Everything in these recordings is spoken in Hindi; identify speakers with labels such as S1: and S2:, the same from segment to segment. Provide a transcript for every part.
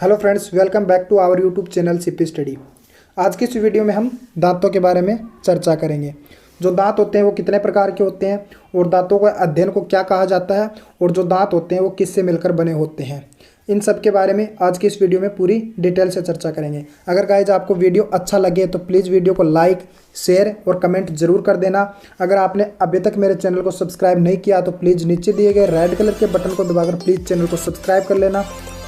S1: Hello friends, welcome back to our YouTube channel CP study. आज की इस वीडियो में हम दांतों के बारे में चर्चा करेंगे। जो दांत होते हैं वो कितने प्रकार के होते हैं और दांतों का अध्ययन को क्या कहा जाता है और जो दांत होते हैं वो किससे मिलकर बने होते हैं, इन सब के बारे में आज की इस वीडियो में पूरी डिटेल से चर्चा करेंगे। अगर गाइज आपको वीडियो अच्छा लगे तो प्लीज़ वीडियो को लाइक, शेयर और कमेंट जरूर कर देना। अगर आपने अभी तक मेरे चैनल को सब्सक्राइब नहीं किया तो प्लीज़ नीचे दिए गए रेड कलर के बटन को दबाकर प्लीज़ चैनल को सब्सक्राइब कर लेना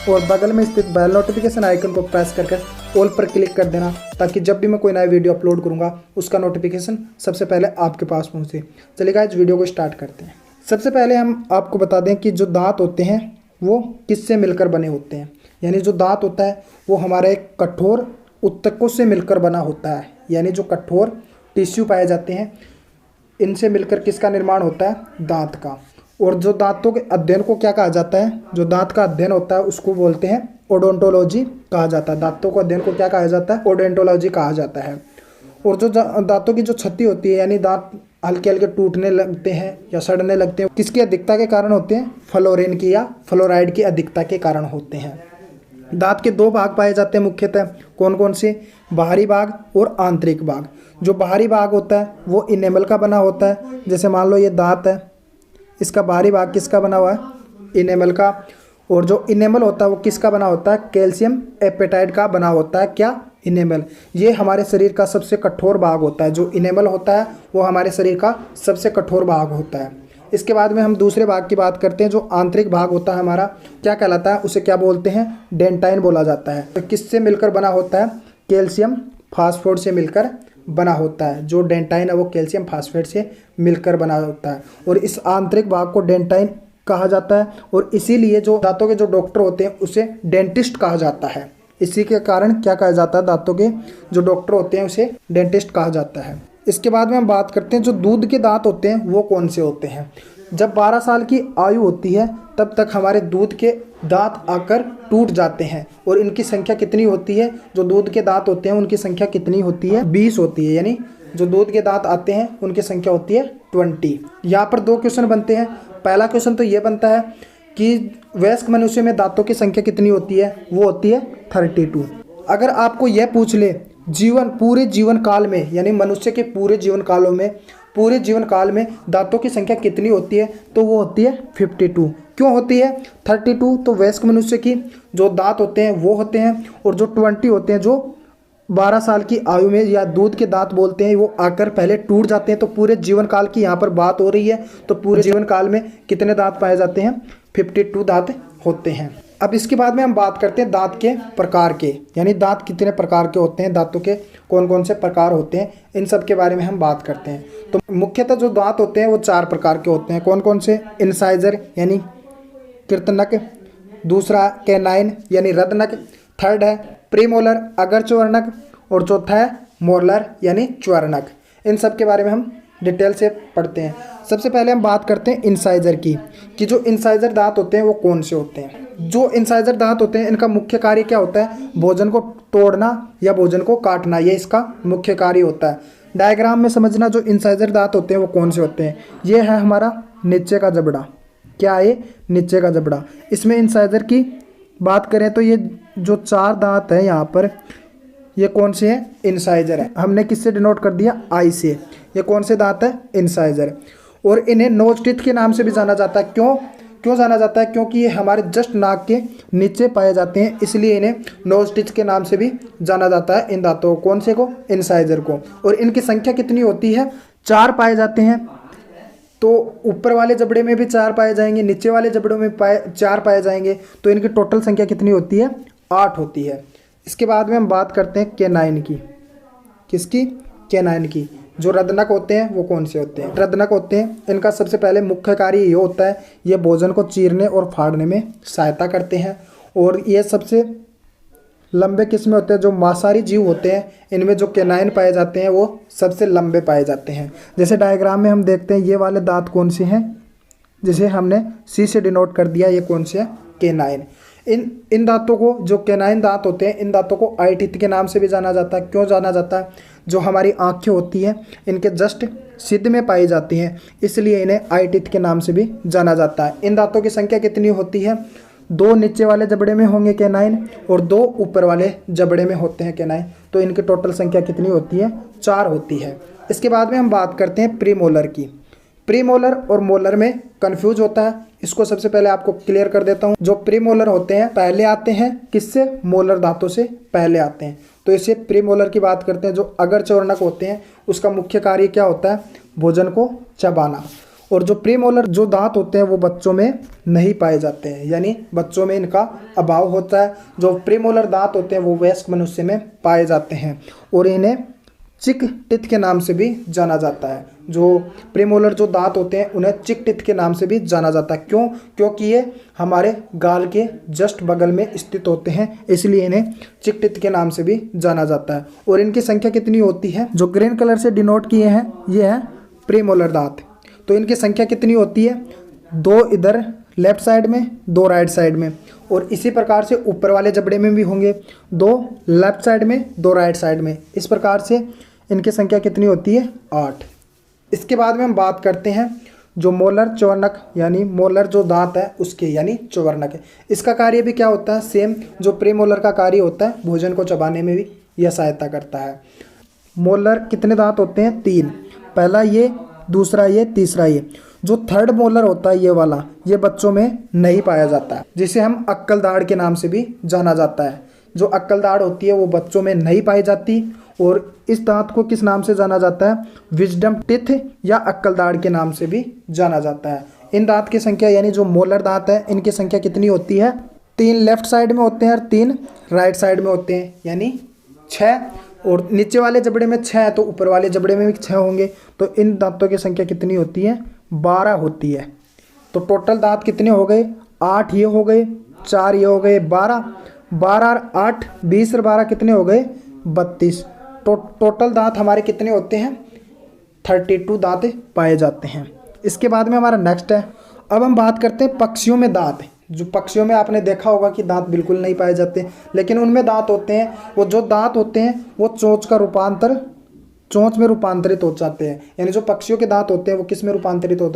S1: और बगल में स्थित बेल नोटिफिकेशन आइकन को प्रेस करके ऑल पर क्लिक कर देना, ताकि जब भी मैं कोई नया वीडियो अपलोड करूंगा उसका नोटिफिकेशन सबसे पहले आपके पास पहुंचे। चलिए गाइस, वीडियो को स्टार्ट करते हैं। सबसे पहले हम आपको बता दें कि जो दांत होते हैं वो किससे मिलकर बने होते हैं। यानी जो दांत होता है वो हमारे एक कठोर ऊतकों से मिलकर बना होता है। यानी जो कठोर टिश्यू पाए जाते हैं इनसे मिलकर किसका निर्माण होता है, दांत का। और जो दांतों के अध्ययन को क्या कहा जाता है, जो दांत का अध्ययन होता है उसको बोलते हैं ओडोंटोलॉजी कहा जाता है। दांतों को अध्ययन को क्या कहा जाता है, ओडोंटोलॉजी कहा जाता है। और जो दांतों की जो क्षति होती है, यानी दांत हल्के हल्के टूटने लगते हैं या सड़ने लगते हैं, किसकी अधिकता के कारण होते हैं, फ्लोरीन की या फ्लोराइड की अधिकता के कारण होते हैं। दांत के दो भाग पाए जाते हैं मुख्यतः, कौन कौन से, बाहरी भाग और आंतरिक भाग। जो बाहरी भाग होता है वो इनेमल का बना होता है। जैसे मान लो ये दांत है, इसका बाहरी भाग किसका बना हुआ है, इनेमल का। और जो इनेमल होता है वो किसका बना होता है, कैल्शियम एपेटाइट का बना होता है। क्या, इनेमल। ये हमारे शरीर का सबसे कठोर भाग होता है। जो इनेमल होता है वो हमारे शरीर का सबसे कठोर भाग होता है। इसके बाद में हम दूसरे भाग की बात करते हैं। जो आंतरिक भाग होता है हमारा, क्या कहलाता है, उसे क्या बोलते हैं, डेंटाइन बोला जाता है। तो किससे मिलकर बना होता है, कैल्शियम फास्फोरेट से मिलकर बना होता है। जो डेंटाइन है वो कैल्शियम फास्फेट से मिलकर बना होता है और इस आंतरिक भाग को डेंटाइन कहा जाता है। और इसीलिए जो दांतों के जो डॉक्टर होते हैं उसे डेंटिस्ट कहा जाता है। इसी के कारण क्या कहा जाता है, दांतों के जो डॉक्टर होते हैं उसे डेंटिस्ट कहा जाता है। इसके बाद में हम बात करते हैं जो दूध के दांत होते हैं वो कौन से होते हैं। जब 12 साल की आयु होती है तब तक हमारे दूध के दांत आकर टूट जाते हैं। और इनकी संख्या कितनी होती है, जो दूध के दांत होते हैं उनकी संख्या कितनी होती है, 20 होती है। यानी जो दूध के दांत आते हैं उनकी संख्या होती है 20। यहाँ पर दो क्वेश्चन बनते हैं। पहला क्वेश्चन तो ये बनता है कि वयस्क मनुष्य में दांतों की संख्या कितनी होती है, वो होती है 32। अगर आपको यह पूछ ले पूरे जीवन काल में, यानी मनुष्य के पूरे जीवन काल में दांतों की संख्या कितनी होती है, तो वो होती है 52। क्यों होती है 32, तो वयस्क मनुष्य की जो दांत होते हैं वो होते हैं और जो 20 होते हैं जो 12 साल की आयु में या दूध के दांत बोलते हैं वो आकर पहले टूट जाते हैं। तो पूरे जीवन काल की यहाँ पर बात हो रही है। तो पूरे जीवन काल में कितने दांत पाए जाते हैं, 52 दांत होते हैं। अब इसके बाद में हम बात करते हैं दांत के प्रकार के, यानी दांत कितने प्रकार के होते हैं, दांतों के कौन कौन से प्रकार होते हैं, इन सब के बारे में हम बात करते हैं। तो मुख्यतः जो दांत होते हैं वो 4 प्रकार के होते हैं। कौन कौन से, इंसाइजर यानी कृंतक, दूसरा कैनाइन यानी रदनक, थर्ड है प्रीमोलर अग्रच्वर्णक और चौथा है मोलर यानी च्वर्णक। इन सब के बारे में हम डिटेल से पढ़ते हैं। सबसे पहले हम बात करते हैं इंसाइजर की, कि जो इंसाइजर दांत होते हैं वो कौन से होते हैं। जो इंसाइजर दांत होते हैं इनका मुख्य कार्य क्या होता है, भोजन को तोड़ना या भोजन को काटना, ये इसका मुख्य कार्य होता है। डायग्राम में समझना जो इंसाइजर दांत होते हैं वो कौन से होते हैं। ये है हमारा नीचे का जबड़ा, क्या है, नीचे का जबड़ा। इसमें इंसाइजर की बात करें तो ये जो 4 दांत है यहाँ पर, ये कौन से हैं, इंसाइजर है। हमने किससे डिनोट कर दिया, आई से। ये कौन से दांत है, इंसाइजर। और इन्हें नोज टीथ के नाम से भी जाना जाता है। क्यों जाना जाता है, क्योंकि ये हमारे जस्ट नाक के नीचे पाए जाते हैं, इसलिए इन्हें नोज टीथ के नाम से भी जाना जाता है इन दांतों को। कौन से को, इंसाइजर को। और इनकी संख्या कितनी होती है, 4 पाए जाते हैं। तो ऊपर वाले जबड़े में भी 4 पाए जाएंगे, नीचे वाले जबड़ों में 4 पाए जाएंगे। तो इनकी टोटल संख्या कितनी होती है, 8 होती है। इसके बाद में हम बात करते हैं कैनाइन की। किसकी, कैनाइन की। जो रदनक होते हैं वो कौन से होते हैं, रदनक होते हैं, इनका सबसे पहले मुख्य कार्य ये होता है, ये भोजन को चीरने और फाड़ने में सहायता करते हैं। और ये सबसे लंबे किस्में होते हैं। जो मांसाहारी जीव होते हैं इनमें जो कैनाइन पाए जाते हैं वो सबसे लंबे पाए जाते हैं। जैसे डायग्राम में हम देखते हैं ये वाले दांत कौन से हैं, जिसे हमने सी से डिनोट कर दिया, ये कौन से हैं, कैनाइन। इन दांतों को, जो कैनाइन दांत होते हैं, इन दांतों को आई टीथ के नाम से भी जाना जाता है। क्यों जाना जाता है, जो हमारी आंखें होती हैं इनके जस्ट सिद्ध में पाई जाती हैं, इसलिए इन्हें आई टीथ के नाम से भी जाना जाता है। इन दांतों की संख्या कितनी होती है, दो नीचे वाले जबड़े में होंगे कैनाइन और दो ऊपर वाले जबड़े में होते हैं कैनाइन। तो इनकी टोटल संख्या कितनी होती है? 4 होती है। इसके बाद में हम बात करते हैं प्रीमोलर की। प्रीमोलर और मोलर में कंफ्यूज होता है, इसको सबसे पहले आपको क्लियर कर देता हूँ। जो प्रीमोलर होते हैं पहले आते हैं किससे? मोलर दांतों से पहले आते हैं। तो इसे प्रीमोलर की बात करते हैं। जो अगर चौर्णक होते हैं उसका मुख्य कार्य क्या होता है? भोजन को चबाना। और जो प्रीमोलर जो दांत होते हैं वो बच्चों में नहीं पाए जाते हैं, यानी बच्चों में इनका अभाव होता है। जो प्रीमोलर दांत होते हैं वो वयस्क मनुष्य में पाए जाते हैं और इन्हें चिक टिथ के नाम से भी जाना जाता है। जो प्रीमोलर जो दांत होते हैं उन्हें चिक टिथ के नाम से भी जाना जाता है। क्यों? क्योंकि ये हमारे गाल के जस्ट बगल में स्थित होते हैं, इसलिए इन्हें चिक टिथ के नाम से भी जाना जाता है। और इनकी संख्या कितनी होती है? जो ग्रीन कलर से डिनोट किए हैं ये है प्रीमोलर दांत। तो इनकी संख्या कितनी होती है? 2 इधर लेफ्ट साइड में, 2 राइट साइड में। और इसी प्रकार से ऊपर वाले जबड़े में भी होंगे, 2 लेफ्ट साइड में, 2 राइट साइड में। इस प्रकार से इनकी संख्या कितनी होती है? 8। इसके बाद में हम बात करते हैं जो मोलर चौवर्णक यानी मोलर जो दांत है उसके यानी चौवर्णक है। इसका कार्य भी क्या होता है? सेम जो प्रीमोलर का कार्य होता है, भोजन को चबाने में भी यह सहायता करता है। मोलर कितने दांत होते हैं? 3। पहला ये, दूसरा ये, तीसरा ये। जो थर्ड मोलर होता है ये वाला, ये बच्चों में नहीं पाया जाता है, जिसे हम अक्कल दाढ़ के नाम से भी जाना जाता है। जो अक्कल दाढ़ होती है वो बच्चों में नहीं पाई जाती और इस दांत को किस नाम से जाना जाता है? विजडम टिथ या अक्कल दाढ़ के नाम से भी जाना जाता है। इन दांत की संख्या यानी जो मोलर दांत है इनकी संख्या कितनी होती है? 3 लेफ्ट साइड में होते हैं और 3 राइट साइड में होते हैं, यानी 6। और नीचे वाले जबड़े में 6 है तो ऊपर वाले जबड़े में भी 6 होंगे। तो इन दांतों की संख्या कितनी होती है? 12 होती है। तो टोटल दांत कितने हो गए? 8 ये हो गए, 4 ये हो गए, 12 और 8 20 और 12 कितने हो गए? 32। तो टोटल दांत हमारे कितने होते हैं? 32 दांत पाए जाते हैं। इसके बाद में हमारा नेक्स्ट है, अब हम बात करते हैं पक्षियों में दांत। जो पक्षियों में आपने देखा होगा कि दांत बिल्कुल नहीं पाए जाते, लेकिन उनमें दांत होते हैं। वो जो दांत होते हैं वो चोंच में रूपांतरित हो जाते हैं। यानी जो पक्षियों के दांत होते हैं वो किस में रूपांतरित हो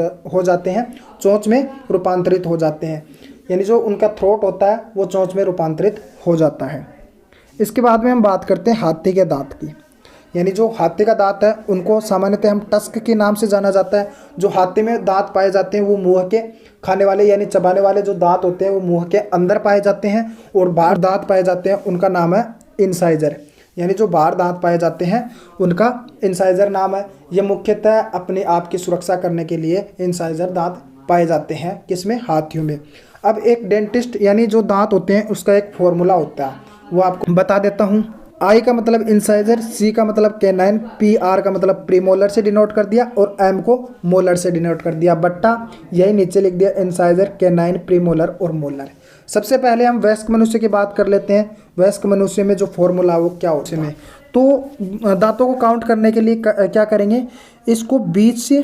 S1: जाते हैं? चोंच में रूपांतरित हो जाते हैं। यानी जो उनका थ्रोट होता है वो चोंच में रूपांतरित हो जाता है। इसके बाद में हम बात करते हैं हाथी के दांत की। यानी जो हाथी का दांत है उनको सामान्यतः हम टस्क के नाम से जाना जाता है। जो हाथी में दांत पाए जाते हैं वो मुंह के खाने वाले यानी चबाने वाले जो दांत होते हैं वो मुंह के अंदर पाए जाते हैं, और बाहर दांत पाए जाते हैं उनका नाम है इंसाइजर। यानी जो बाहर दांत पाए जाते हैं उनका इंसाइजर नाम है। ये मुख्यतः अपने आप की सुरक्षा करने के लिए इंसाइजर दांत पाए जाते हैं। किसमें? हाथियों में। अब एक डेंटिस्ट यानी जो दांत होते हैं उसका एक फॉर्मूला होता है, वो आपको बता देता हूँ। आई का मतलब इंसाइजर, सी का मतलब कैनाइन, पी आर का मतलब प्रीमोलर से डिनोट कर दिया और एम को मोलर से डिनोट कर दिया। बट्टा यही नीचे लिख दिया इंसाइजर, कैनाइन, प्रीमोलर और मोलर। सबसे पहले हम वयस्क मनुष्य की बात कर लेते हैं। वयस्क मनुष्य में जो फॉर्मूला वो क्या होता है? तो दांतों को काउंट करने के लिए क्या करेंगे? इसको बीच से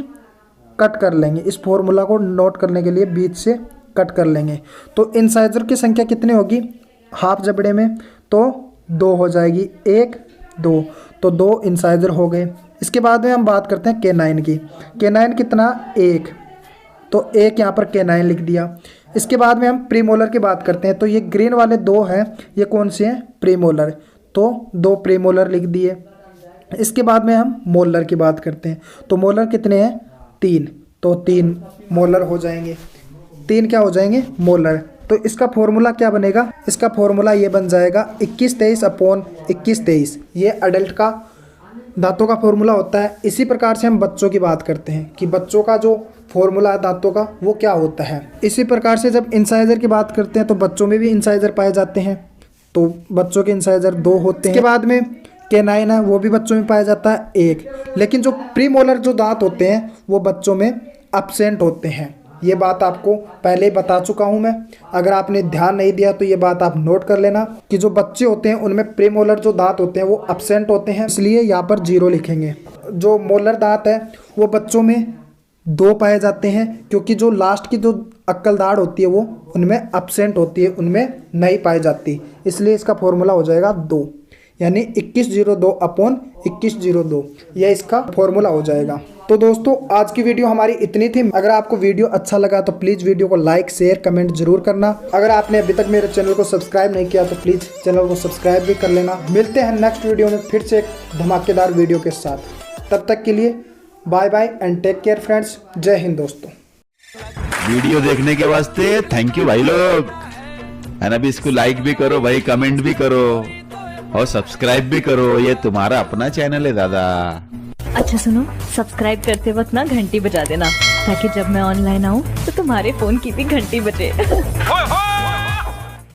S1: कट कर लेंगे। इस फॉर्मूला को नोट करने के लिए बीच से कट कर लेंगे। तो इंसाइजर की संख्या कितनी होगी? हाफ जबड़े में तो 2 हो जाएगी, 1 2, तो 2 इंसाइजर हो गए। इसके बाद में हम बात करते हैं कैनाइन की। कैनाइन कितना? 1, तो 1 यहाँ पर कैनाइन लिख दिया। इसके बाद में हम प्रीमोलर की बात करते हैं। तो ये ग्रीन वाले 2 हैं, ये कौन से हैं? प्रीमोलर, तो 2 प्रीमोलर लिख दिए। इसके बाद में हम मोलर की बात करते हैं। तो मोलर कितने हैं? 3, तो 3 मोलर हो जाएंगे। 3 क्या हो जाएंगे? मोलर। तो इसका फॉर्मूला क्या बनेगा? इसका फॉर्मूला ये बन जाएगा 21-23/21-23। ये अडल्ट का दांतों का फॉर्मूला होता है। इसी प्रकार से हम बच्चों की बात करते हैं कि बच्चों का जो फॉर्मूला है दांतों का वो क्या होता है। इसी प्रकार से जब इंसाइजर की बात करते हैं तो बच्चों में भी इंसाइजर पाए जाते हैं, तो बच्चों के इंसाइजर 2 होते हैं। इसके बाद में कैनाइन है, वो भी बच्चों में पाया जाता है 1। लेकिन जो प्रीमोलर जो दांत होते हैं वो बच्चों में एब्सेंट होते हैं। ये बात आपको पहले ही बता चुका हूँ मैं। अगर आपने ध्यान नहीं दिया तो ये बात आप नोट कर लेना कि जो बच्चे होते हैं उनमें प्रीमोलर जो दांत होते हैं वो एब्सेंट होते हैं, इसलिए यहाँ पर 0 लिखेंगे। जो मोलर दांत है वो बच्चों में 2 पाए जाते हैं, क्योंकि जो लास्ट की जो अक्कल दाढ़ होती है वो उनमें एब्सेंट होती है, उनमें नहीं पाई जाती। इसलिए इसका फॉर्मूला हो जाएगा 2, यानी 2102/2102। यह इसका फॉर्मूला हो जाएगा। तो दोस्तों आज की वीडियो हमारी इतनी थी। अगर आपको वीडियो अच्छा लगा तो प्लीज़ वीडियो को लाइक शेयर कमेंट जरूर करना। अगर आपने अभी तक मेरे चैनल को सब्सक्राइब नहीं किया तो प्लीज़ चैनल को सब्सक्राइब भी कर लेना। मिलते हैं नेक्स्ट वीडियो में फिर से एक धमाकेदार वीडियो के साथ। तब तक के लिए bye bye and take care friends. जय हिंद दोस्तों।
S2: वीडियो देखने के वास्ते थैंक यू भाई लोग। है ना, भी इसको लाइक भी करो भाई, कमेंट भी करो और सब्सक्राइब भी करो। ये तुम्हारा अपना चैनल है दादा।
S3: अच्छा सुनो, सब्सक्राइब करते वक्त ना घंटी बजा देना, ताकि जब मैं ऑनलाइन आऊँ तो तुम्हारे फोन की भी घंटी बजे।